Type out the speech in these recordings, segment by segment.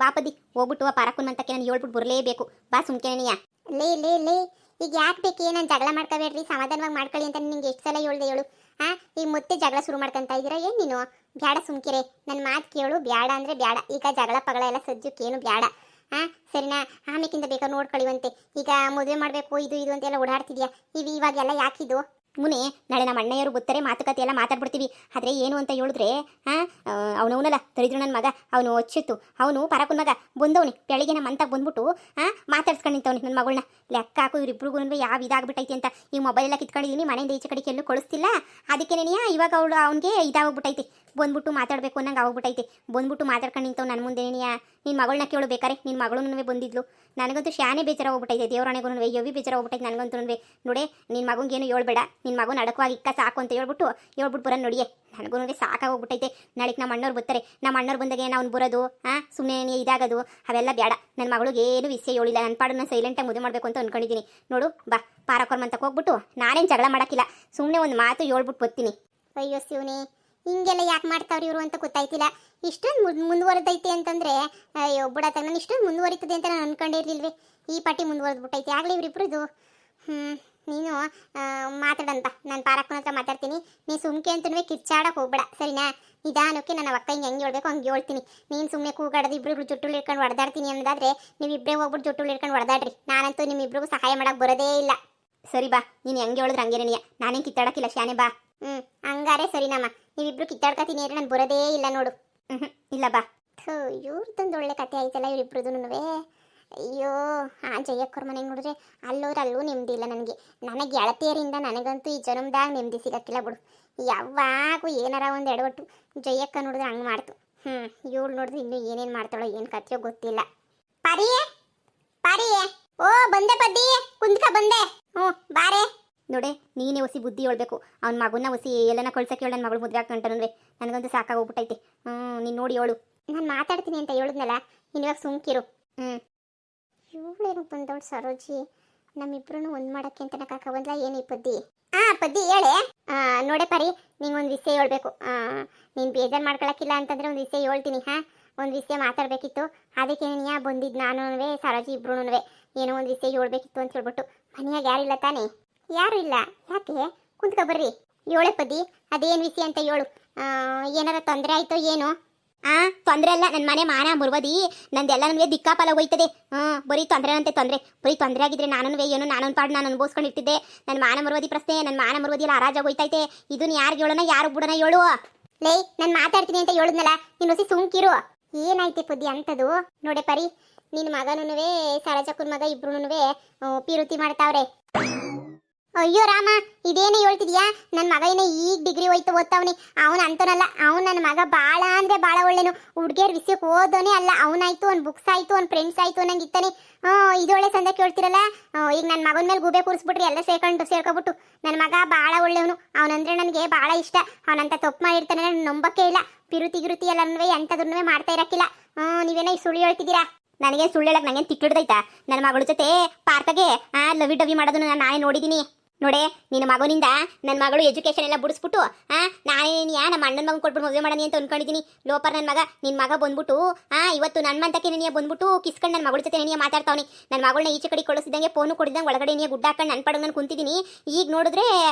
ಬಾಪದಿ ಹೋಗ್ಬಿಟ್ಟು ಆ ಪಾರಕ್ಕನ್ ಅಂತಕ್ಕೆ ನಾನು ಹೇಳ್ಬಿಟ್ಟು ಬರಲೇಬೇಕು. ಬಾ ಸುಮ್ಕೆನೆಯ. ಲೇ ಲೇ ಲೇ ಈಗ ಯಾಕೆ ಬೇಕೇ ನಾನು ಜಗಳ ಮಾಡ್ಕೋಬೇಡ್ರಿ, ಸಮಾಧಾನವಾಗಿ ಮಾಡ್ಕೊಳ್ಳಿ ಅಂತ ನಿಂಗೆ ಎಷ್ಟು ಸಲ ಹೇಳ್ದೆ ಹೇಳು. ಈಗ ಮತ್ತೆ ಜಗಳ ಶುರು ಮಾಡ್ಕೊಂತ ಇದ್ದೀರಾ ಏನು ನೀನು? ಬ್ಯಾಡ ಸುಮ್ಕಿರೆ, ನನ್ನ ಮಾತು ಕೇಳು. ಬ್ಯಾಡ ಅಂದರೆ ಬ್ಯಾಡ, ಈಗ ಜಗಳ ಪಗಳ ಎಲ್ಲ ಸಜ್ಜಕ್ಕೇನು ಬ್ಯಾಡ. ಸರಿನಾ? ಆಮೇಕಿಂದ ಬೇಕಾದ್ರೆ ನೋಡ್ಕೊಳ್ಳಿವಂತೆ. ಈಗ ಮದುವೆ ಮಾಡಬೇಕು ಇದು ಇದು ಅಂತೆಲ್ಲ ಓಡಾಡ್ತಿದ್ಯಾ, ಇವಾಗೆಲ್ಲ ಯಾಕಿದು? ಮುನೆ ನಾಳೆ ನಮ್ಮ ಅಣ್ಣಯ್ಯರು ಬರ್ತಾರೆ, ಮಾತುಕತೆ ಎಲ್ಲ ಮಾತಾಡ್ಬಿಡ್ತೀವಿ. ಆದರೆ ಏನು ಅಂತ ಹೇಳಿದ್ರೆ ಅವನವನಲ್ಲ ತರಿದ್ರು ನನ್ನ ಮಗ, ಅವನು ಹೊಚ್ಚಿತ್ತು, ಅವನು ಪರಕುನ್ ಮಗ ಬಂದವನಿ ಬೆಳಿಗ್ಗೆ ನಮ್ಮ ಅಂತ ಬಂದ್ಬಿಟ್ಟು ಮಾತಾಡ್ಸ್ಕೊಂಡು ನಿಂತವನಿ ನನ್ನ ಮಗಳನ್ನ. ಲೆಕ್ಕ ಹಾಕು ಇವ್ರಿಬ್ರಿಗೂ ಯಾವ ಇದಾಗ್ಬಿಟ್ಟೈತಿ ಅಂತ. ಈ ಮೊಬೈಲ್ ಎಲ್ಲ ಕಿತ್ಕೊಂಡಿದ್ದೀನಿ, ಮನೆಯಿಂದ ಈಚೆ ಕಡೆಗೆ ಎಲ್ಲೂ ಕಳಿಸ್ತಿಲ್ಲ. ಅದಕ್ಕೆ ಇವಾಗ ಅವನಿಗೆ ಇದಾಗ್ಬಿಟ್ಟೈತಿ, ಬಂದ್ಬಿಟ್ಟು ಮಾತಾಡಬೇಕು ಅನ್ನಂಗೆ ಆಗ್ಬಿಟ್ಟೈತಿ. ಬಂದ್ಬಿಟ್ಟು ಮಾತಾಡ್ಕೊಂಡು ನಿಂತವ್ ನನ್ನ ಮುಂದೆ. ನಿನ್ನ ಮಗಳನ್ನ ಕೇಳು ಬೇಕಾರೆ, ನಿನ್ನ ಮಗಳೂ ಬಂದಿದ್ಲು. ನನಗಂತೂ ಶಾನೆ ಬೇಜಾರ ಹೋಗ್ಬಿಟ್ಟೈತೆ, ದೇವರಣೆಗೂ ಯವಿ ಬೇಜಾರ ಹೋಗ್ಬಿಟ್ಟೈತೆ ನನಗಂತೂ. ನೋಡೆ ನಿನ್ನ ಮಗಂಗೇನು ಹೇಳ್ಬೇಡ, ನಿನ್ನ ಮಗನ ಅಡಕವಾಗಿ ಇಕ್ಕ ಸಾಕು ಅಂತ ಹೇಳ್ಬಿಟ್ಟು ಬರೋದು ನೋಡಿಯೇ. ನನಗೂ ಸಾಕಾಗೋಗ್ಬಿಟ್ಟೈತೆ. ನಾಳೆಗೆ ನಮ್ಮ ಅಣ್ಣವ್ರು ಬರ್ತಾರೆ, ನಮ್ಮ ಅಣ್ಣವ್ರು ಬಂದಾಗ ಅವ್ನು ಬರೋದು ಸುಮ್ಮನೆ ಇದಾಗೋದು ಅವೆಲ್ಲ ಬೇಡ. ನನ್ನ ಮಗಳಿಗೆ ಏನು ವಿಷಯ ಹೇಳಿಲ್ಲ, ನನ್ನ ಪಾಡು ನಾನು ಸೈಲೆಂಟಾಗಿ ಮದುವೆ ಮಾಡಬೇಕು ಅಂತ ಅಂದ್ಕೊಂಡಿದ್ದೀನಿ. ನೋಡು ಬಾ ಪಾರಕೋರ್ಮ ಅಂತ ಹೋಗ್ಬಿಟ್ಟು ನಾನೇನು ಜಗಳ ಮಾಡೋಕ್ಕಿಲ್ಲ, ಸುಮ್ಮನೆ ಒಂದು ಮಾತು ಹೇಳ್ಬಿಟ್ಟು ಬರ್ತೀನಿ. ಅಯ್ಯೋ ಶಿವನೇ, ಹಿಂಗೆಲ್ಲ ಯಾಕೆ ಮಾಡ್ತಾವ್ರಿ ಇವರು ಅಂತ ಗೊತ್ತಾಯ್ತಿಲ್ಲ. ಇಷ್ಟೊಂದು ಮುಂದುವರೆದೈತೆ ಅಂತಂದರೆ ಅಯ್ಯೋ ಬಿಡತ್ತ, ನಾನು ಇಷ್ಟೊಂದು ಮುಂದುವರಿತದೆ ಅಂತ ನಾನು ಅನ್ಕೊಂಡಿರ್ಲಿಲ್ವೇ. ಈ ಪಾಟಿ ಮುಂದುವರೆದ್ಬಿಟ್ಟೈತೆ ಆಗಲೇ ಇವರಿಬ್ರದ್ದು. ನೀನು ಮಾತಾಡಂತ, ನಾನು ಪಾರಕ್ಕನ ಹತ್ರ ಮಾತಾಡ್ತೀನಿ. ನೀನು ಸುಮ್ಕೆ ಅಂತನೂ ಕಿಚ್ಚಾಡಕ್ಕೆ ಹೋಗ್ಬೇಡ ಸರಿನಾ? ನಿಧಾನಕ್ಕೆ ನನ್ನ ಅಕ್ಕ ಹೆಂಗೆ ಹೇಳ್ಬೇಕು ಹಂಗೆ ಹೇಳ್ತೀನಿ. ನೀನು ಸುಮ್ಮನೆ ಕೂಗಾಡೋದು ಇಬ್ಬರಿಬ್ರು ಜೊಟ್ಟುಳು ಇಟ್ಕೊಂಡು ಹೊಡೆದಾಡ್ತೀನಿ ಅನ್ನೋದಾದ್ರೆ ನೀವಿಬ್ಬರೇ ಹೋಗ್ಬಿಟ್ಟು ಜೊಟ್ಟುಳು ಇಟ್ಕೊಂಡು ಹೊಡೆದಾಡ್ರಿ. ನಾನಂತೂ ನಿಮ್ಮಿಬ್ರಿಗೂ ಸಹಾಯ ಮಾಡೋಕೆ ಬರೋದೇ ಇಲ್ಲ. ಸರಿ ಬಾ, ನೀನು ಹೆಂಗೆ ಹೇಳಿದ್ರೆ ಹಂಗೇನೆಯ, ನಾನೇನು ಕಿತ್ತಾಡೋಕ್ಕಿಲ್ಲ ಶಾನೆ ಬಾ. ಹಂಗಾರೆ ಸರಿನಮ್ಮ, ನೀವಿಬ್ರು ಕಿತ್ತಾಡ್ಕೊತೀನಿ ಅಂದ್ರೆ ನಾನು ಬರೋದೇ ಇಲ್ಲ ನೋಡು. ಇಲ್ಲ ಬಾ. ಇವ್ರದ್ದೊಂದು ಒಳ್ಳೆ ಕತೆ ಆಯ್ತಲ್ಲ ಇವರಿಬ್ರದ್ದು. ಅಯ್ಯೋ ಜಯಕ್ಕವ್ರ ಮನೆಗೆ ನೋಡಿದ್ರೆ ಅಲ್ಲೂ ನೆಮ್ಮದಿ ಇಲ್ಲ ನನಗೆ. ನನಗೆ ಗೆಳತಿಯರಿಂದ ನನಗಂತೂ ಈ ಜನ್ಮದಾಗ ನೆಮ್ಮದಿ ಸಿಗಕ್ಕಿಲ್ಲ ಬಿಡು. ಯಾವಾಗೂ ಏನಾರ ಒಂದು ಎಡವಟ್ಟು ಜಯಕ್ಕ ನೋಡಿದ್ರೆ ಹಂಗೆ ಮಾಡ್ತು. ಇವಳು ನೋಡಿದ್ರೆ ಇನ್ನೂ ಏನೇನು ಮಾಡ್ತಾಳೋ ಏನು ಕಥೆಯೋ ಗೊತ್ತಿಲ್ಲ. ಪಾರಿಯೇ ಪಾರಿಯೇ, ಓ ಬಂದೆ ಪದ್ದಿ, ಕುಂತ್ಕ ಬಂದೆ. ಬಾರೆ. ನೋಡೆ ನೀನೇ ಹೊಸಿ ಬುದ್ಧಿ ಹೇಳ್ಬೇಕು. ಅವ್ನ ಮಗನ್ನ ಹೊಸಿ ಎಲ್ಲನ ಕಳ್ಸಕ್ಕೆ ಹೇಳು. ನನ್ನ ಮಗಳು ಮದುವೆ ಆಗ್ಕೊಂಡನಂದ್ರೆ ನನಗಂತೂ ಸಾಕಾಗೋಗ್ಬಿಟ್ಟೈತೆ. ನೀನು ನೋಡಿ ಹೇಳು. ನಾನು ಮಾತಾಡ್ತೀನಿ ಅಂತ ಹೇಳಿದ್ನಲ್ಲ, ನೀನು ಇವಾಗ ಸುಮ್ಕಿರು. ಇವಳೇನು ಬಂದವಳು ಸರೋಜಿ, ನಮ್ಮಿಬ್ರು ಒಂದು ಮಾಡೋಕ್ಕೆ ಅಂತ ಕಾಕ ಬಂದ್ಲ. ಏನು ಈ ಪದ್ದಿ? ಪದ್ದಿ ಹೇಳೆ. ನೋಡೆ ಪರಿ, ನಿಂಗೊಂದು ವಿಷಯ ಹೇಳ್ಬೇಕು. ನೀನು ಬೇಜಾರು ಮಾಡ್ಕೊಳಕ್ಕಿಲ್ಲ ಅಂತಂದರೆ ಒಂದು ವಿಷಯ ಹೇಳ್ತೀನಿ. ಒಂದು ವಿಷಯ ಮಾತಾಡಬೇಕಿತ್ತು, ಅದಕ್ಕೆ ನೀನು ಬಂದಿದ್ದು. ನಾನು ಸರೋಜಿ ಇಬ್ರು ಏನೋ ಒಂದು ವಿಷಯ ಹೇಳ್ಬೇಕಿತ್ತು ಅಂತ ಹೇಳ್ಬಿಟ್ಟು. ಮನೆಯಾಗ ಯಾರಿಲ್ಲ ತಾನೇ? ಯಾರು ಇಲ್ಲ. ಯಾಕೆ? ಕುಂತ್ಕೊ ಬರ್ರಿ. ಏಳೆ ಪದ್ದಿ, ಅದೇನು ವಿಷಯ ಅಂತ ಹೇಳು. ಏನಾರ ತೊಂದರೆ ಆಯಿತೋ ಏನೋ? ತೊಂದರೆ ಅಲ್ಲ, ನನ್ನ ಮನೆ ಮಾನ ಮುರ್ವದಿ ನಂದೆಲ್ಲ ನನಗೆ ದಿಕ್ಕಾಪಾಲ ಹೋಯ್ತದೆ. ಬರೀ ತೊಂದರೆ ಅಂತೆ ತೊಂದರೆ, ಬರೀ ತೊಂದರೆ ಆಗಿದ್ರೆ ನಾನು ಏನೋ ನಾನೊಂದು ಪಾಡು ನಾನು ಅನುಭವಿಸ್ಕೊಂಡಿರ್ತಿದ್ದೆ. ನನ್ನ ಮಾನ ಮುರ್ವದಿ ಪ್ರಶ್ನೆ, ನನ್ನ ಮಾನ ಮುರ್ವದಿ ಎಲ್ಲ ಹರಾಜಾಗಿ ಹೋಯ್ತೈತೆ. ಇದನ್ನ ಯಾರಿಗೆ ಹೇಳೋಣ, ಯಾರು ಬಿಡೋಣ ಹೇಳು. ಲೇ, ನಾನು ಮಾತಾಡ್ತೀನಿ ಅಂತ ಹೇಳಿದ್ನಲ್ಲ, ನೀನು ಹೊಸಿ ಸುಮ್ಕಿರು. ಏನಾಯ್ತು ಪದ್ದಿ ಅಂತದು? ನೋಡೆ ಪರಿ, ನಿನ್ನ ಮಗನೂ ಸರೋಜಕ್ಕನ ಮಗ ಇಬ್ರು ಪಿರುತಿ ಮಾಡ್ತಾವ್ರೆ. ಅಯ್ಯೋ ರಾಮ, ಇದೇನೇ ಹೇಳ್ತಿದ್ಯಾ? ನನ್ನ ಮಗ ಏನೋ ಈಗ ಡಿಗ್ರಿ ಹೋಯ್ತು ಓದ್ತಾವನಿ. ಅವನು ಅಂತನಲ್ಲ, ಅವನು ನನ್ನ ಮಗ ಭಾಳ ಅಂದರೆ ಭಾಳ ಒಳ್ಳೆನು. ಹುಡುಗಿಯರ್ ವಿಷಯಕ್ಕೆ ಓದೋನೇ ಅಲ್ಲ. ಅವನಾಯ್ತು, ಅವ್ನು ಬುಕ್ಸ್ ಆಯಿತು, ಅವ್ನು ಫ್ರೆಂಡ್ಸ್ ಆಯಿತು ಅನ್ನಂಗೆ ಇತ್ತಾನೆ. ಇದೊಳ್ಳೆ ಸಂದೆ ಕೇಳ್ತಿರಲ್ಲ. ಈಗ ನನ್ನ ಮಗನ ಮೇಲೆ ಗೂಬೆ ಕೂರಿಸ್ಬಿಟ್ರಿ, ಎಲ್ಲ ಸೇರ್ಕೊಬಿಟ್ಟು. ನನ್ನ ಮಗ ಭಾಳ ಒಳ್ಳೆಯವನು, ಅವನಂದ್ರೆ ನನಗೆ ಭಾಳ ಇಷ್ಟ. ಅವನಂತ ತಪ್ಪು ಮಾಡಿರ್ತಾನೆ, ನಾನು ನಂಬಕ್ಕೆ ಇಲ್ಲ. ಪಿರುತಿ ಎಲ್ಲನೂ ಎಂಥದನ್ನೂ ಮಾಡ್ತಾ ಇರಕ್ಕಿಲ್ಲ. ನೀವೇನೋ ಸುಳ್ಳು ಹೇಳ್ತಿದ್ದೀರಾ. ನನಗೆ ಸುಳ್ಳು ಹೇಳಕ್ಕೆ ನನಗೇನು ತಿಕ್ಕಿಡ್ದೈತಾ? ನನ್ನ ಮಗಳ ಜೊತೆ ಪಾರ್ಕ್ಗೆ ಲವಿ ಡವಿ ಮಾಡೋದನ್ನು ನಾನೇ ನೋಡಿದ್ದೀನಿ. ನೋಡೆ, ನಿನ್ನ ಮಗನಿಂದ ನನ್ನ ಮಗಳು ಎಜುಕೇಶನ್ ಎಲ್ಲ ಬಿಡಿಸ್ಬಿಟ್ಟು ನಾನೇನಿಯಾ ನಮ್ಮ ಅಣ್ಣನ ಮಗನ ಕೊಟ್ಬಿಟ್ಟು ಮದುವೆ ಮಾಡನಿ ಅಂತ ಅನ್ಕೊಂಡಿದ್ದೀನಿ. ಲೋಪರ್ ನನ್ನ ಮಗ. ನಿನ್ನ ಮಗ ಬಂದ್ಬಿಟ್ಟು ಇವತ್ತು ನನ್ನ ಮಂತಕ್ಕೆ ನೀನಿಯ ಬಂದ್ಬಿಟ್ಟು ಕಿಸ್ಕೊಂಡು ನನ್ನ ಮಗಳ ಜೊತೆ ನೀನಿಯ ಮಾತಾಡ್ತಾವನಿ. ನನ್ನ ಮಗಳನ್ನ ಈಚೆ ಕಡೆ ಕಳಿಸಿದಂಗೆ ಫೋನು ಕೊಡಿದಂಗೆ ಒಳಗಡೆ ನೀ ಗುಡ್ಡ ಹಾಕೊಂಡು ನನ್ನ ಪಡಂಗೆ ನಾನು ಕುಂತಿದ್ದೀನಿ. ಈಗ ನೋಡಿದ್ರೆ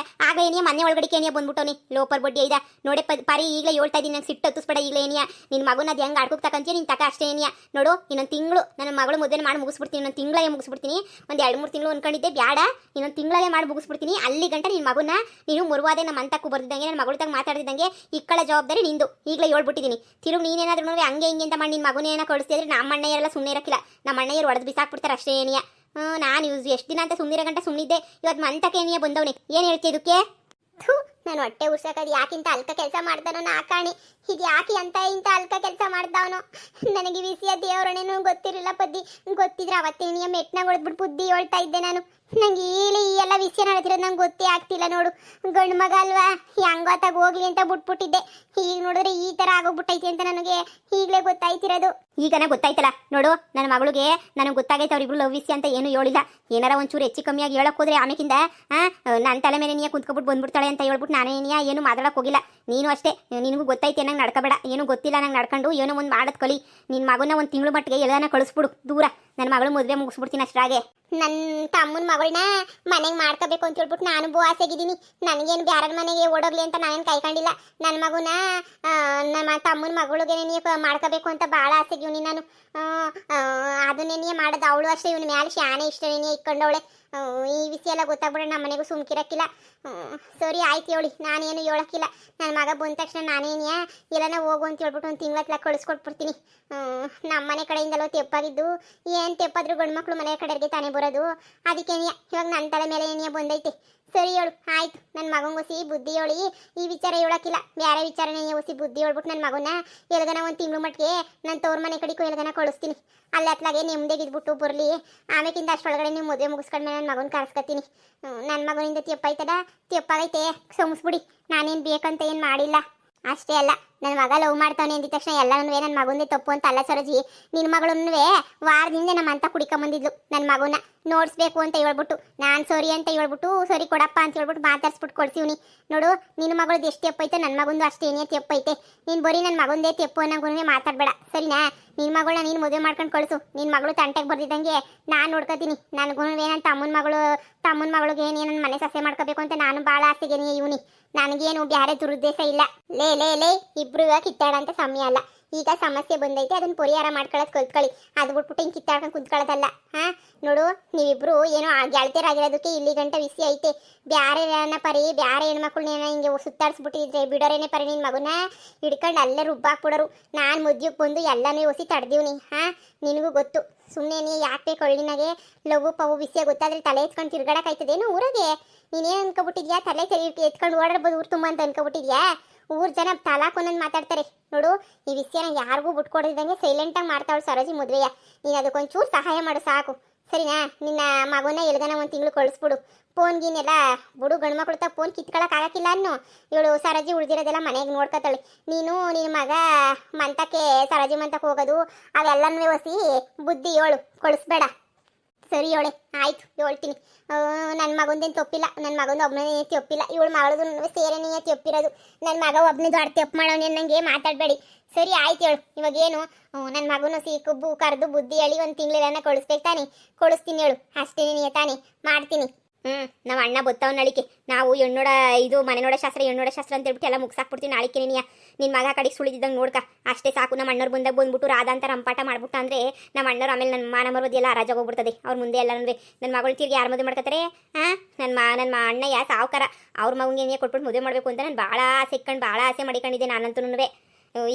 ಆಗ ಏನಿಯ ಮನೆ ಒಳಗಡೆ ಏನಿಯ ಬಂದ್ಬಿಟ್ಟವನಿ ಲೋಪರ್ ಬಡ್ಡಿ ಐದ. ನೋಡೆ ಪಾರಿ, ಈಗಲೇ ಹೇಳ್ತಾ ಇದ್ದೀನಿ, ನಂಗೆ ಸಿಟ್ಟು ಹತ್ತಿಸ್ಬೇಡ. ಈಗಲೇ ಏನಿಯ ನಿನ್ನ ಮಗನ ಅದು ಹೆಂಗೆ ಆಡ್ಕೋಗ್ತಕ್ಕಂತೀಯ ನಿನ್ನ ತಕ ಅಷ್ಟೇ ಏನಿಯ. ನೋಡು, ಇನ್ನೊಂದು ತಿಂಗಳು ನನ್ನ ಮಗಳು ಮದುವೆ ಮಾಡಿ ಮುಗಿಸ್ಬಿಡ್ತೀನಿ. ಇನ್ನೊಂದು ತಿಂಗಳೇ ಮುಗಿಸ್ಬಿಡ್ತೀನಿ. ಒಂದು 2-3 ತಿಂಗಳು ಅನ್ಕೊಂಡಿದ್ದೆ, ಬ್ಯಾಡ ಇನ್ನೊಂದು ತಿಂಗಳೇ ಮಾಡಿ ಮುಗಿಸ್ಬಿಡ್ತೀನಿ. ಅಲ್ಲಿ ಗಂಟ ನಿನ್ನ ಮಗನ ನೀನು ಮುರುವಾದೆ ನಮ್ಮ ಅಂತಕ್ಕೂ ಬರ್ದಿದ್ದಂಗೆ, ನನ್ನ ಮಗಳ ತಾಗ ಮಾತಾಡ್ತಿದ್ದಂಗೆ ಇಕ್ಕಳ ಜವಾಬ್ದಾರಿ ನಿಂದು. ಈಗಲೇ ಹೇಳ್ಬಿಟ್ಟಿದ್ದೀನಿ. ತಿರುಗಿ ನೀನೇನಾದ್ರೂ ಹಂಗೆ ಹಿಂಗೆ ಅಂತ ಮಾಡಿ ನಿನ್ನ ಮಗನೇನ ಕಳಿಸ್ತಿದ್ರೆ ನಮ್ಮ ಅಣ್ಣಯ್ಯರೆಲ್ಲ ಸುಮ್ಮನೆ ಇರಕ್ಕಿಲ್ಲ. ನಮ್ಮ ಅಣ್ಣಯ್ಯರು ಹೊಡೆದು ಬಿಸಾಕ್ಬಿಡ್ತಾರೆ ಅಷ್ಟೇ ಏನಿಯ. ನಾನು ಎಷ್ಟು ದಿನ ಅಂತ ಸುಮ್ಮನಿರೋ ಗಂಟ ಸುಮ್ಮನಿದ್ದೆ. ಇವತ್ತು ಮಂತಕ್ಕೆ ಏನಿಯ ಬಂದವನಿ. ಏನು ಹೇಳ್ತಿ ಇದಕ್ಕೆ? ನಾನು ಹೊಟ್ಟೆ ಉರ್ಸೋದು ಯಾಕಿಂತ ಅಲ್ಕ ಕೆಲಸ ಮಾಡ್ದಾನೋ ನಾಕಾಣಿ. ಇದು ಯಾಕೆ ಅಂತ ಇಂಥ ಅಲ್ಕ ಕೆಲಸ ಮಾಡ್ದವನು. ನನಗೆ ವಿಷಯ ದೇವರಣೆನೂ ಗೊತ್ತಿರಲಿಲ್ಲ ಪದ್ದಿ. ಗೊತ್ತಿದ್ರೆ ಅವತ್ತೇನಿಯ ಮೆಟ್ನಾಗ ಹೊಡೆದ್ಬಿಟ್ಟು ಬುದ್ಧಿ ಹೇಳ್ತಾ ಇದ್ದೆ ನಾನು. ನಂಗೆ ಈ ಎಲ್ಲ ವಿಷಯ ನಡೆದಿರೋದು ನಂಗೆ ಗೊತ್ತೇ ಆಗ್ತಿಲ್ಲ ನೋಡು. ಗಂಡು ಮಗ ಅಲ್ವಾ, ಹೆಂಗೋತ್ತಾಗ ಹೋಗ್ಲಿ ಅಂತ ಬಿಟ್ಬಿಟ್ಟಿದ್ದೆ. ಈಗ ನೋಡಿದ್ರೆ ಈ ಥರ ಆಗೋಗ್ಬಿಟ್ಟೈತಿ ಅಂತ ನನಗೆ ಈಗಲೇ ಗೊತ್ತಾಯ್ತಿರೋದು. ಈಗನೇ ಗೊತ್ತಾಯ್ತಲ್ಲ ನೋಡು, ನನ್ನ ಮಗಳಿಗೆ ನನಗೆ ಗೊತ್ತಾಗೈತೆ ಅವ್ರಿಬ್ರು ಲವ್ ವಿಷಯ ಅಂತ ಏನು ಹೇಳಿಲ್ಲ. ಏನಾರ ಒಂಚೂರು ಹೆಚ್ಚು ಕಮ್ಮಿಯಾಗಿ ಹೇಳಕ್ ಹೋದ್ರೆ ಆಮೇಕಿಂದ ನನ್ನ ತಲೆ ಮೇಲೆ ನೀ ಕುಂತ್ಕೊಬಿಟ್ಟು ಬಂದ್ಬಿಡ್ತಾಳೆ ಅಂತ ಹೇಳ್ಬಿಟ್ಟು ನಾನೇನಿಯ ಏನು ಮಾತಾಡಕ್ ಹೋಗಿಲ್ಲ. ನೀನು ಅಷ್ಟೇ, ನಿನಗೂ ಗೊತ್ತೈತೆ ನಂಗೆ ನಡ್ಕೋಬೇಡ, ಏನು ಗೊತ್ತಿಲ್ಲ ನಂಗೆ ನಡ್ಕೊಂಡು ಏನೋ ಒಂದು ಮಾಡೋದು ಕಲಿ. ನಿನ್ನ ಮಗನ ಒಂದು ತಿಂಗಳು ಮಟ್ಟಿಗೆ ಎಲ್ಲಾನ ಕಳಿಸ್ಬಿಡು ದೂರ. ನನ್ನ ಮಗಳು ಮದುವೆ ಮುಗಿಸ್ಬಿಡ್ತೀನಿ ಅಷ್ಟ್ರಾಗೆ. ನನ್ನ ತಮ್ಮನ ಮಗಳನ್ನ ಮನೆಗೆ ಮಾಡ್ಕೋಬೇಕು ಅಂತ ಹೇಳ್ಬಿಟ್ಟು ನಾನು ಬೋ ಆಸೆಗಿದ್ದೀನಿ. ನನಗೇನು ಬ್ಯಾರ ಮನೆಗೆ ಓಡೋಗ್ಲಿ ಅಂತ ನಾನೇನು ಕಾಯ್ಕೊಂಡಿಲ್ಲ. ನನ್ನ ಮಗುನ ನಮ್ಮ ತಮ್ಮನ ಮಗಳಿಗೆ ಮಾಡ್ಕೋಬೇಕು ಅಂತ ಭಾಳ ಆಸೆಗಿವ್ನಿ ನಾನು. ಅದನ್ನೇನಿಯೇ ಮಾಡೋದು. ಅವಳು ಅಷ್ಟೇ ಇವನ ಮ್ಯಾಲೆ ಶಾನೆ ಇಷ್ಟನೇನಿಯೇ ಇಟ್ಕೊಂಡವಳೆ. ಈ ವಿಷಯ ಎಲ್ಲ ಗೊತ್ತಾಗ್ಬಿಡ ನಮ್ಮ ಮನೆಗೂ ಸುಮ್ಕಿರಕ್ಕಿಲ್ಲ. ಸರಿ ಆಯ್ತು ಹೇಳಿ, ನಾನೇನು ಹೇಳಕ್ಕಿಲ್ಲ. ನನ್ನ ಮಗ ಬಂದ ತಕ್ಷಣ ನಾನೇನಿಯ ಎಲ್ಲನ ಹೋಗು ಅಂತ ಹೇಳ್ಬಿಟ್ಟು ಒಂದು ತಿಂಗಳ ಕಳಿಸ್ಕೊಟ್ಬಿಡ್ತೀನಿ. ನಮ್ಮ ಮನೆ ಕಡೆಯಿಂದಲೋ ತೆಪ್ಪಾಗಿದ್ದು, ಏನು ತೆಪ್ಪಾದ್ರೂ ಗಂಡು ಮಕ್ಕಳು ಮನೆ ಕಡೆಗೆ ತಾನೇ ಬರೋದು. ಅದಕ್ಕೇನಿಯ ಇವಾಗ ನನ್ನ ತಲೆ ಮೇಲೆ ಏನಿಯ ಬಂದೈತೆ. ಸರಿ ಹೇಳು ಆಯ್ತು. ನನ್ನ ಮಗಂಗೊಸಿ ಬುದ್ಧಿ ಹೇಳಿ, ಈ ವಿಚಾರ ಹೇಳಕ್ಕಿಲ್ಲ, ಬೇರೆ ವಿಚಾರನೇ ಒಸಿ ಬುದ್ಧಿ ಹೇಳ್ಬಿಟ್ಟು ನನ್ನ ಮಗನ ಎಲ್ಗನ ಒಂದು ತಿಂಗಳು ಮಟ್ಟಿಗೆ ನನ್ನ ತವ್ರ ಮನೆ ಕಡೆಗೂ ಎಲ್ಗನ ಕಳಿಸ್ತೀನಿ. ಅಲ್ಲಿ ಅತ್ಲಾಗೆ ನೆಮ್ಮದಿಗಿದ್ಬಿಟ್ಟು ಬರಲಿ. ಆಮೇಕಿಂದ ಅಷ್ಟೊಳಗಡೆ ನೀವು ಮದುವೆ ಮುಗಿಸ್ಕೊಂಡ್ಮೇಲೆ ನನ್ನ ಮಗನ ಕರ್ಸ್ಕೊತೀನಿ. ನನ್ನ ಮಗನಿಂದ ತೆಪ್ಪಾಯ್ತದ, ತೆಪ್ಪಾಗೈತೆ ಕ್ಷಮಿಸ್ಬಿಡಿ. ನಾನೇನು ಬೇಕಂತ ಏನು ಮಾಡಿಲ್ಲ. ಅಷ್ಟೇ ಅಲ್ಲ, ನನ್ನ ಮಗ ಲವ್ ಮಾಡ್ತಾನೆ ಅಂದಿದ ತಕ್ಷಣ ಎಲ್ಲನೂ ನನ್ನ ಮಗಂದೇ ತಪ್ಪು ಅಂತ ಅಲ್ಲ ಸರೋಜಿ. ನಿನ್ನ ಮಗಳನ್ನೂ ವಾರದಿಂದ ನಮ್ಮ ಅಂತ ಕುಡಿಕೊಂಬಂದಿದ್ಲು. ನನ್ನ ಮಗನ ನೋಡಿಸ್ಬೇಕು ಅಂತ ಹೇಳ್ಬಿಟ್ಟು ನಾನು ಸರಿ ಅಂತ ಹೇಳ್ಬಿಟ್ಟು ಸರಿ ಕೊಡಪ್ಪ ಅಂತ ಹೇಳ್ಬಿಟ್ಟು ಮಾತಾಡ್ಸ್ಬಿಟ್ಟು ಕೊಡ್ತೀವಿ. ನೋಡು, ನಿನ್ನ ಮಗಳದ್ದು ಎಷ್ಟು ತೆಪ್ಪೈತೆ ನನ್ನ ಮಗಂದು ಅಷ್ಟೇನೇ ತೆಪ್ಪೈತೆ. ನೀನು ಬರೀ ನನ್ನ ಮಗಂದೇ ತೆಪ್ಪು ಅನ್ನೋಗೂ ಮಾತಾಡಬೇಡ, ಸರಿನಾ? ನಿನ್ನ ಮಗಳನ್ನ ನೀನು ಮದುವೆ ಮಾಡ್ಕೊಂಡು ಕಳಿಸು. ನಿನ್ನ ಮಗಳು ತಂಟೆಗೆ ಬರ್ದಿದ್ದಂಗೆ ನಾನು ನೋಡ್ಕೊತೀನಿ. ನನಗೂ ನನ್ನ ತಮ್ಮನ ಮಗಳಿಗೆ ನನ್ನ ಮನೆ ಸಸ್ಯ ಮಾಡ್ಕೋಬೇಕು ಅಂತ ನಾನು ಭಾಳ ಆಸೆಗೇನಿ ಇವನಿ. ನನಗೇನು ಬ್ಯಾರೆ ದುರುದ್ದೇಶ ಇಲ್ಲ. ಲೇ ಲೇ ಲೇ ಇಬ್ರು ಕಿತ್ತಾಡಂತ ಸಮಯ ಅಲ್ಲ. ಈಗ ಸಮಸ್ಯೆ ಬಂದೈತೆ, ಅದನ್ನ ಪರಿಹಾರ ಮಾಡ್ಕೊಳ್ಳೋದು ಕಲ್ತ್ಕೊಳ್ಳಿ. ಅದು ಬಿಟ್ಬಿಟ್ಟು ಹಿಂಗೆ ಕಿತ್ತಾಡ್ಕೊಂಡು ಕುಂತ್ಕೊಳ್ಳೋದಲ್ಲ. ನೋಡು, ನೀವಿಬ್ರು ಏನೋ ಗೆಳತಿಯರಾಗಿರೋದಕ್ಕೆ ಇಲ್ಲಿ ಗಂಟ ವಿಷಯ ಐತೆ. ಬ್ಯಾರೆ ಬ್ಯಾರೆ ಹೆಣ್ಮಕ್ಳನ್ನೇನೋ ಹಿಂಗೆ ಸುತ್ತಾಡ್ಸ್ಬಿಟ್ಟಿದ್ರೆ ಬಿಡೋರೇನೆ ಪರಿ ನಿನ್ನ ಮಗುನ ಹಿಡ್ಕೊಂಡು ಅಲ್ಲೇ ರುಬ್ಬಾಕ್ಬಿಡೋರು. ನಾನು ಮದ್ಯಕ್ಕೆ ಬಂದು ಎಲ್ಲನೂ ಒಸಿ ತಡೆದೀವ್ನಿ. ನಿನಗೂ ಗೊತ್ತು. ಸುಮ್ಮನೆ ನೀ ಯಾಕೆ ಕೊಳ್ಳಿನಾಗೆ ಲವ್ ಪವು ವಿಷಯ ಗೊತ್ತಾದ್ರೆ ತಲೆ ಎತ್ಕೊಂಡು ತಿರ್ಗಾಡಕ್ಕಾಯ್ತದೇನು ಊರಾಗೆ? ನೀನೇನು ಅನ್ಕೊಬಿಟ್ಟಿದ್ಯಾ? ತಲೆ ಎತ್ಕೊಂಡು ಓಡಾಡ್ಬೋದು ಊರು ತುಂಬ ಅಂತ ಅನ್ಕೊಬಿಟ್ಟಿದ್ಯಾ? ಊರ್ ಜನ ತಲಾಕೊಂದೊಂದು ಮಾತಾಡ್ತಾರೆ. ನೋಡು, ಈ ವಿಷಯನ ಯಾರಿಗೂ ಬಿಟ್ಕೊಡಿದಂಗೆ ಸೈಲೆಂಟಾಗಿ ಮಾಡ್ತಾವಳು ಸರೋಜಿ ಮದುವೆಯ. ನೀನು ಅದಕ್ಕೊಂಚೂರು ಸಹಾಯ ಮಾಡು ಸಾಕು, ಸರಿನಾ? ನಿನ್ನ ಮಗನ ಎಲ್ಗನ ಒಂದು ತಿಂಗಳು ಕಳಿಸ್ಬಿಡು. ಫೋನ್ ಗೀನೆಲ್ಲ ಬಿಡು, ಗಂಡು ಮಕ್ಳು ತ ಫೋನ್ ಕಿತ್ಕೊಳ್ಳೋಕ್ಕಾಗಕ್ಕಿಲ್ಲ ಅನ್ನು. ಇವಳು ಸರೋಜಿ ಉಳಿದಿರೋದೆಲ್ಲ ಮನೆಗೆ ನೋಡ್ಕೊತಾಳೆ. ನೀನು ನಿನ್ನ ಮಗ ಮಂತಕ್ಕೆ ಸರೋಜಿ ಮಂತಕ್ಕೆ ಹೋಗೋದು ಅವೆಲ್ಲನೂ ಒಸಿ ಬುದ್ಧಿ ಹೇಳು, ಕಳಿಸ್ಬೇಡ. ಸರಿ ಹೇಳೆ ಆಯ್ತು, ಹೇಳ್ತೀನಿ. ನನ್ನ ಮಗಂದೇನು ತಪ್ಪಿಲ್ಲ, ನನ್ನ ಮಗಂದು ಒಬ್ಬನೇ ತಪ್ಪಿಲ್ಲ. ಇವಳು ಮಗಳದು ಸೇರೇನೇ ತಪ್ಪಿರೋದು. ನನ್ನ ಮಗ ಒಬ್ಬನೇ ದೊಡ್ಡ ತಪ್ಪು ಮಾಡೋಣ ನನಗೆ ಮಾತಾಡಬೇಡಿ. ಸರಿ ಆಯ್ತು ಹೇಳು. ಇವಾಗೇನು ನನ್ನ ಮಗನು ಕುಬ್ಬು ಕರೆದು ಬುದ್ಧಿ ಹೇಳಿ ಒಂದು ತಿಂಗಳನ್ನ ಕಳಿಸ್ಬೇಕು ತಾನೆ? ಕಳಿಸ್ತೀನಿ ಹೇಳು, ಅಷ್ಟೇ ತಾನೆ ಮಾಡ್ತೀನಿ. ನಮ್ಮ ಅಣ್ಣ ಬತ್ತಾವ ನಳಿಕೆ. ನಾವು ಹೆಣ್ಣೋಡ ಇದು ಮನೆ ನೋಡೋ ಶಾಸ್ತ್ರ ಹೆಣ್ಣೋಡ ಶಾಸ್ತ್ರ ಅಂತ ಹೇಳ್ಬಿಟ್ಟು ಎಲ್ಲ ಮುಗಿಸಾಕ್ಬಿಡ್ತೀನಿ ನಾಳಿಕೆ. ನಿನ್ನ ಮಗ ಕಡೆಗೆ ಸುಳಿದಿದ್ದಂಗೆ ನೋಡ್ಕ ಅಷ್ಟೇ ಸಾಕು. ನಮ್ಮ ಅಣ್ಣವ್ರು ಬಂದಾಗ ಬಂದ್ಬಿಟ್ಟು ರಾಧಾ ಅಂತ ರಂಪಾಟ ಮಾಡ್ಬಿಟ್ಟು ಅಂದರೆ ನಮ್ಮ ಅಣ್ಣವ್ರು ಆಮೇಲೆ ನನ್ನ ಮಾನ ಮರೋದು ಎಲ್ಲ ರಾಜಾಗ ಹೋಗ್ಬಿಡ್ತದೆ. ಅವ್ರ ಮುಂದೆ ಎಲ್ಲ ಅಂದರೆ ನನ್ನ ಮಗಳು ತಿರ್ಗಿ ಯಾರು ಮದುವೆ ಮಾಡ್ಕೊತಾರೆ? ನನ್ನ ಅಣ್ಣ ಸಾವುಕಾರ ಅವ್ರ ಮಗನಿಗೆ ಕೊಟ್ಬಿಟ್ಟು ಮದುವೆ ಮಾಡಬೇಕು ಅಂತ ನಾನು ಭಾಳ ಆಸೆ ಇಟ್ಕೊಂಡು ಭಾಳ ಆಸೆ ಮಾಡಿಕೊಂಡಿದ್ದೆ ನಾನಂತೂ.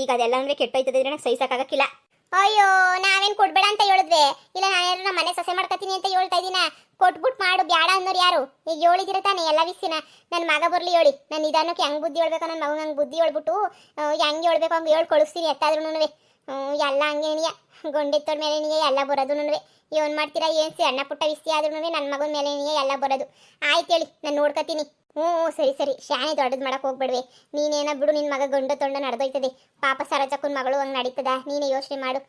ಈಗ ಅದೆಲ್ಲ ಕೆಟ್ಟೋಯ್ತದೆ, ನಂಗೆ ಸಹಿಸಕ್ಕಾಗಕ್ಕಿಲ್ಲ. ಅಯ್ಯೋ, ನಾವೇನು ಕೊಡ್ಬೇಡ ಅಂತ ಹೇಳಿದ್ವಿ. ಇಲ್ಲ, ನಾನೇನು ನಮ್ಮ ಮನೆ ಸೊಸೆ ಮಾಡ್ಕೊತೀನಿ ಅಂತ ಹೇಳ್ತಾ ಇದ್ದೀನ. ಕೊಟ್ಬಿಟ್ಟು ಮಾಡು, ಬ್ಯಾಡ ಅನ್ನೋರು ಯಾರು? ಈಗ ಹೇಳಿದಿರ ತಾನೆ ಎಲ್ಲ ವಿಷಯನ. ನನ್ನ ಮಗ ಬರಲಿ ಹೇಳಿ, ನಾನು ನಿಧಾನಕ್ಕೆ ಹೆಂಗೆ ಬುದ್ಧಿ ಹೇಳ್ಬೇಕು, ನನ್ನ ಮಗನ ಹಂಗೆ ಬುದ್ಧಿ ಹೇಳ್ಬಿಟ್ಟು ಹೆಂಗೆ ಹೇಳ್ಬೇಕು ಹಂಗೆ ಹೇಳಿ ಕಳಿಸ್ತೀನಿ. ಎತ್ತಾದ್ರೂ ಎಲ್ಲ ಹಂಗೇನಿಯ ಗೊಂಡೆತ್ತೋಡ ಮೇಲೆ ಎಲ್ಲ ಬರೋದು. ಏನು ಮಾಡ್ತೀರಾ? ಏನು ಸಣ್ಣ ಪುಟ್ಟ ವಿಷಯ ಆದ್ರೂ ನನ್ನ ಮಗನ ಮೇಲೆ ಎಲ್ಲ ಬರೋದು. ಆಯ್ತು ಹೇಳಿ, ನಾನು ನೋಡ್ಕೊತೀನಿ. ಸರಿ ಶಾನೆ ದೊಡ್ಡದು ಮಾಡಕ್ಕೆ ಹೋಗ್ಬೇಡ್ವೆ. ನೀನೇನ ಬಿಡು, ನಿನ್ನ ಮಗ ಗಂಡು ತೊಂಡ ನಡೆದೋಯ್ತದೆ. ಪಾಪ ಸರೋಜಕ್ಕನ ಮಗಳು ಹಂಗೆ ನಡೀತದ? ನೀನೇ ಯೋಚನೆ ಮಾಡು.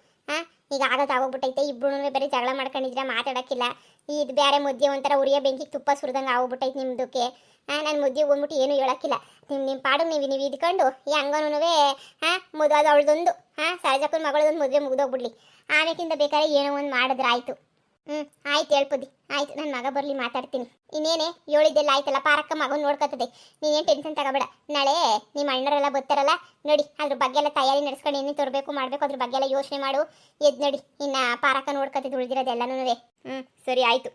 ಈಗ ಆಗೋಗ್ಬಿಟ್ಟೈತೆ. ಇಬ್ರು ಬೇರೆ ಜಗಳ ಮಾಡ್ಕೊಂಡಿದ್ರೆ ಮಾತಾಡೋಕ್ಕಿಲ್ಲ. ಇದು ಬೇರೆ ಮುದ್ದೆ ಒಂಥರ ಉರಿಯ ಬೆಂಕಿಗೆ ತುಪ್ಪ ಸುರಿದಂಗೆ ಆಗೋಗ್ಬಿಟ್ಟೈತೆ ನಿಮ್ದಕ್ಕೆ. ನಾನು ಮುದ್ದೆ ಬಂದ್ಬಿಟ್ಟು ಏನು ಹೇಳೋಕ್ಕಿಲ್ಲ. ನಿಮ್ಮ ಪಾಡು ನೀವು ಇದ್ಕೊಂಡು ಹೆಂಗನೂ ಮುದಾದ ಅವಳದೊಂದು ಸರೋಜಕ್ಕನ ಮಗಳದೊಂದು ಮದುವೆ ಮುಗಿದೋಗ್ಬಿಡ್ಲಿ. ಆಮೇಕಿಂದ ಬೇಕಾದ್ರೆ ಏನೋ ಒಂದು ಮಾಡಿದ್ರೆ ಆಯಿತು. ಆಯ್ತು ಹೇಳ್ಪದಿ, ಆಯ್ತು. ನನ್ನ ಮಗ ಬರಲಿ ಮಾತಾಡ್ತೀನಿ. ಇನ್ನೇನೆ ಹೇಳಿದ್ದೆಲ್ಲ ಆಯ್ತಲ್ಲ, ಪಾರಕ್ಕ ಮಗನ ನೋಡ್ಕೊತದೆ. ನೀನೇನು ಟೆನ್ಷನ್ ತಗೋಬೇಡ. ನಾಳೆ ನಿಮ್ಮ ಅಣ್ಣರೆಲ್ಲ ಬರ್ತಾರಲ್ಲ ನೋಡಿ, ಅದ್ರ ಬಗ್ಗೆ ಎಲ್ಲ ತಯಾರಿ ನಡೆಸ್ಕೊಂಡು ಏನೇನು ತರಬೇಕು ಮಾಡಬೇಕು ಅದ್ರ ಬಗ್ಗೆ ಎಲ್ಲ ಯೋಚನೆ ಮಾಡು. ಎದ್ದು ನೋಡಿ, ಇನ್ನು ಪಾರಕ್ಕ ನೋಡ್ಕೊತಿದ್ದು ಉಳಿದಿರೋದೆಲ್ಲನೂ. ಸರಿ ಆಯಿತು.